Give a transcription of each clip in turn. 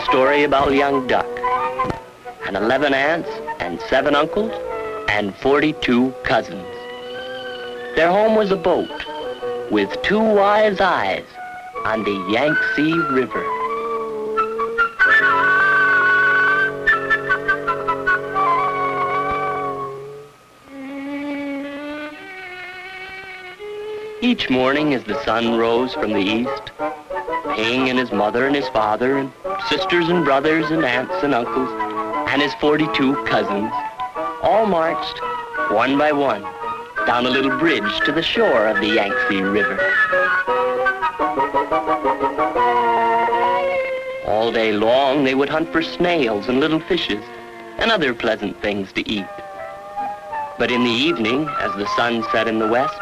story about a young duck and 11 aunts and 7 uncles and 42 cousins. Their home was a boat with 2 wise eyes on the Yangtze River. Each morning as the sun rose from the east, Ping and his mother and his father and sisters and brothers and aunts and uncles and his 42 cousins all marched, one by one, down a little bridge to the shore of the Yangtze River. All day long they would hunt for snails and little fishes and other pleasant things to eat. But in the evening, as the sun set in the west,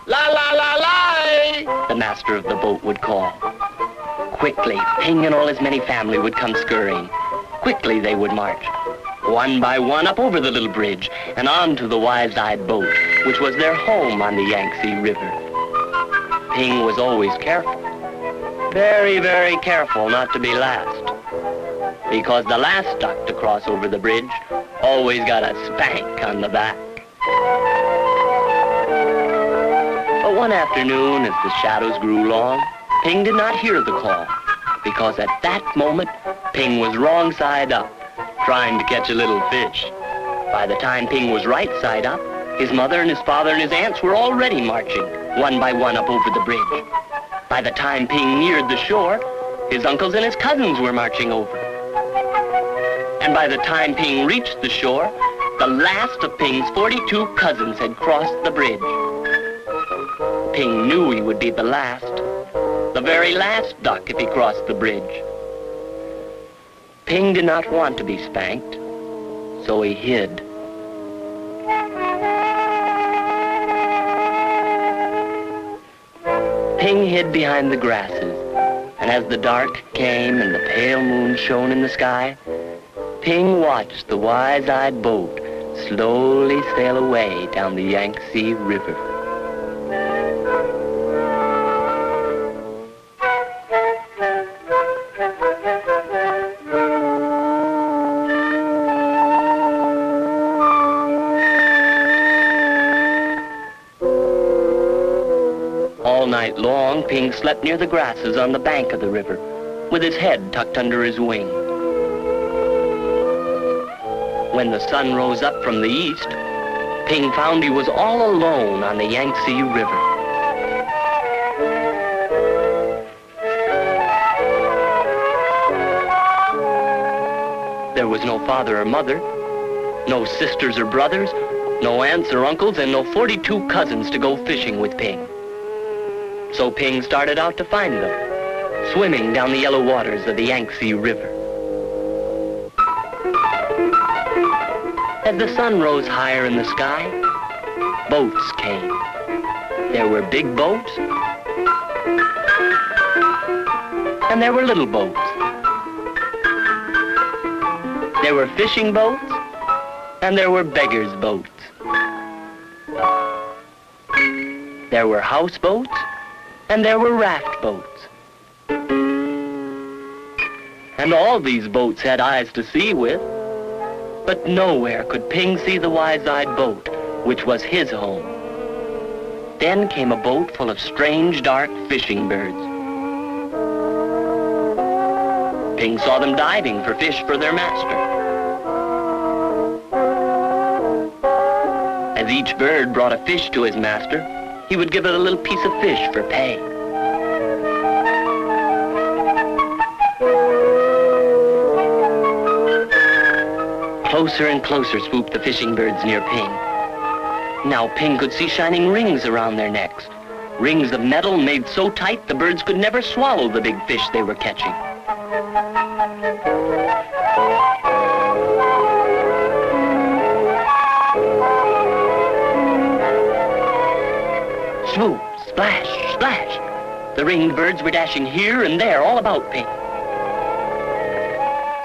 "La la la la!" the master of the boat would call. Quickly, Ping and all his many family would come scurrying. Quickly they would march, one by one up over the little bridge and onto the wise-eyed boat, which was their home on the Yangtze River. Ping was always careful, very, very careful not to be last, because the last duck to cross over the bridge always got a spank on the back. But one afternoon, as the shadows grew long, Ping did not hear the call, because at that moment, Ping was wrong side up, trying to catch a little fish. By the time Ping was right side up, his mother and his father and his aunts were already marching, one by one up over the bridge. By the time Ping neared the shore, his uncles and his cousins were marching over. And by the time Ping reached the shore, the last of Ping's 42 cousins had crossed the bridge. Ping knew he would be the very last duck if he crossed the bridge. Ping did not want to be spanked, so he hid. Ping hid behind the grasses, and as the dark came and the pale moon shone in the sky, Ping watched the wise-eyed boat slowly sail away down the Yangtze River. All night long, Ping slept near the grasses on the bank of the river, with his head tucked under his wing. When the sun rose up from the east, Ping found he was all alone on the Yangtze River. There was no father or mother, no sisters or brothers, no aunts or uncles, and no 42 cousins to go fishing with Ping. So Ping started out to find them, swimming down the yellow waters of the Yangtze River. As the sun rose higher in the sky, boats came. There were big boats, and there were little boats. There were fishing boats, and there were beggars' boats. There were houseboats, and there were raft boats. And all these boats had eyes to see with, but nowhere could Ping see the wise-eyed boat, which was his home. Then came a boat full of strange, dark fishing birds. Ping saw them diving for fish for their master. As each bird brought a fish to his master, he would give it a little piece of fish for pay. Closer and closer swooped the fishing birds near Ping. Now Ping could see shining rings around their necks, rings of metal made so tight the birds could never swallow the big fish they were catching. Swoop, splash, splash. The ringed birds were dashing here and there all about Ping.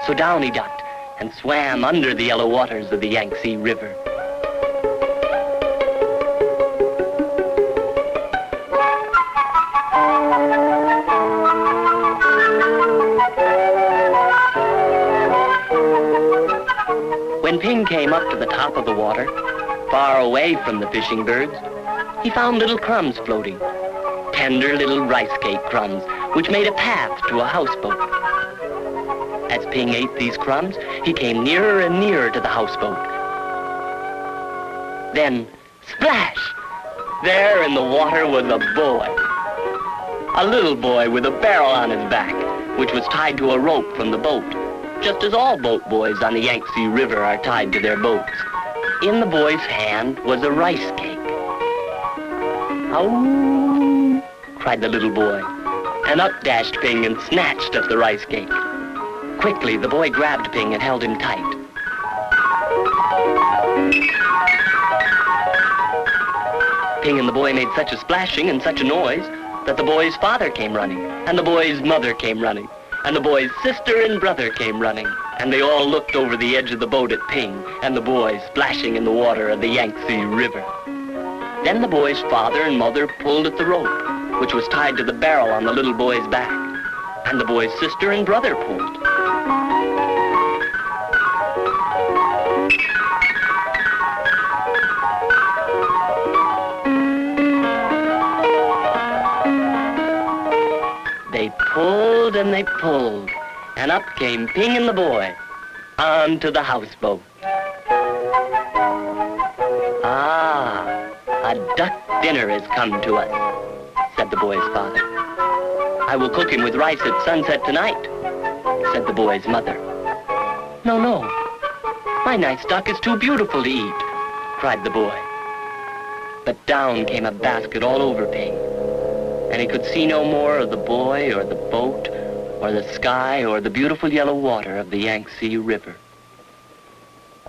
So down he ducked and swam under the yellow waters of the Yangtze River. came up to the top of the water, far away from the fishing birds, he found little crumbs floating, tender little rice cake crumbs, which made a path to a houseboat. As Ping ate these crumbs, he came nearer and nearer to the houseboat. Then, splash! There in the water was a boy. A little boy with a barrel on his back, which was tied to a rope from the boat, just as all boat boys on the Yangtze River are tied to their boats. In the boy's hand was a rice cake. "Ow!" cried the little boy, and up dashed Ping and snatched at the rice cake. Quickly, the boy grabbed Ping and held him tight. Ping and the boy made such a splashing and such a noise that the boy's father came running, and the boy's mother came running, and the boy's sister and brother came running, and they all looked over the edge of the boat at Ping and the boy splashing in the water of the Yangtze River. Then the boy's father and mother pulled at the rope, which was tied to the barrel on the little boy's back, and the boy's sister and brother pulled. They pulled and they pulled, and up came Ping and the boy onto the houseboat. "Ah, a duck dinner has come to us," said the boy's father. "I will cook him with rice at sunset tonight," said the boy's mother. "No, no, my nice duck is too beautiful to eat," cried the boy. But down came a basket all over Ping, and he could see no more of the boy or the boat or the sky or the beautiful yellow water of the Yangtze River.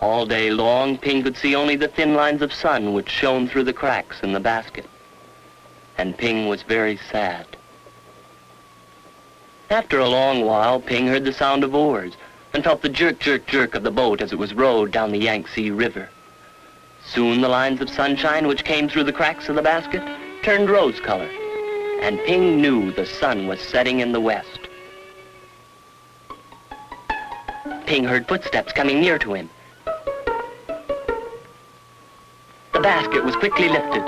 All day long, Ping could see only the thin lines of sun which shone through the cracks in the basket, and Ping was very sad. After a long while, Ping heard the sound of oars and felt the jerk, jerk, jerk of the boat as it was rowed down the Yangtze River. Soon the lines of sunshine which came through the cracks of the basket turned rose color, and Ping knew the sun was setting in the west. Ping heard footsteps coming near to him. The basket was quickly lifted,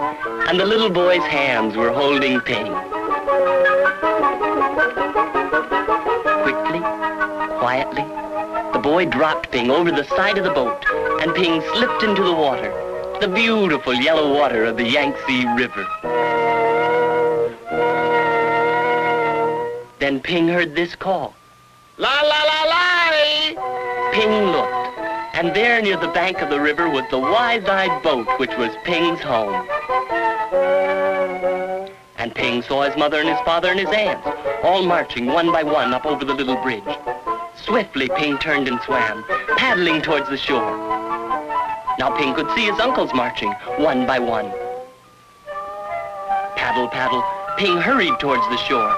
and the little boy's hands were holding Ping. Quickly, quietly, the boy dropped Ping over the side of the boat, and Ping slipped into the water, the beautiful yellow water of the Yangtze River. Then Ping heard this call, "La la la la!" Ping looked, and there near the bank of the river was the wise-eyed boat which was Ping's home. And Ping saw his mother and his father and his aunts all marching one by one up over the little bridge. Swiftly Ping turned and swam, paddling towards the shore. Now Ping could see his uncles marching one by one. Paddle, paddle, Ping hurried towards the shore.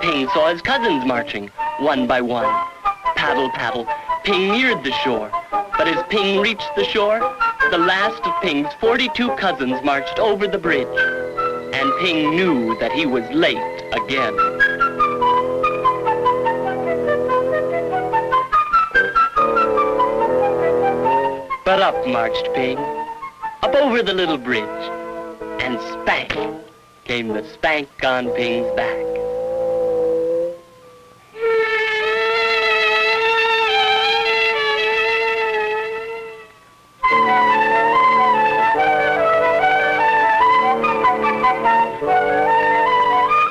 Ping saw his cousins marching one by one. Paddle, paddle, Ping neared the shore. But as Ping reached the shore, the last of Ping's 42 cousins marched over the bridge. And Ping knew that he was late again. But up marched Ping, up over the little bridge, and spank came the spank on Ping's back.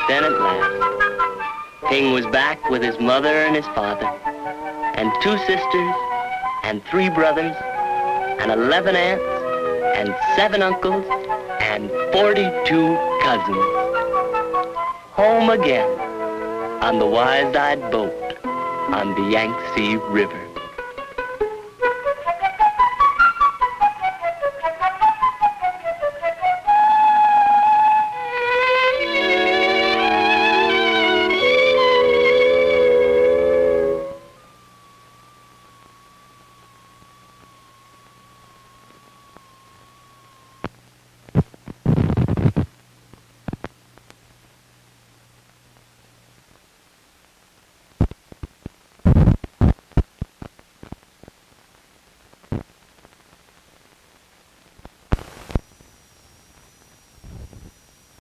Then at last, Ping was back with his mother and his father, and 2 sisters, and 3 brothers, and 11 aunts, and 7 uncles, and 42 cousins. Home again on the wise-eyed boat on the Yangtze River.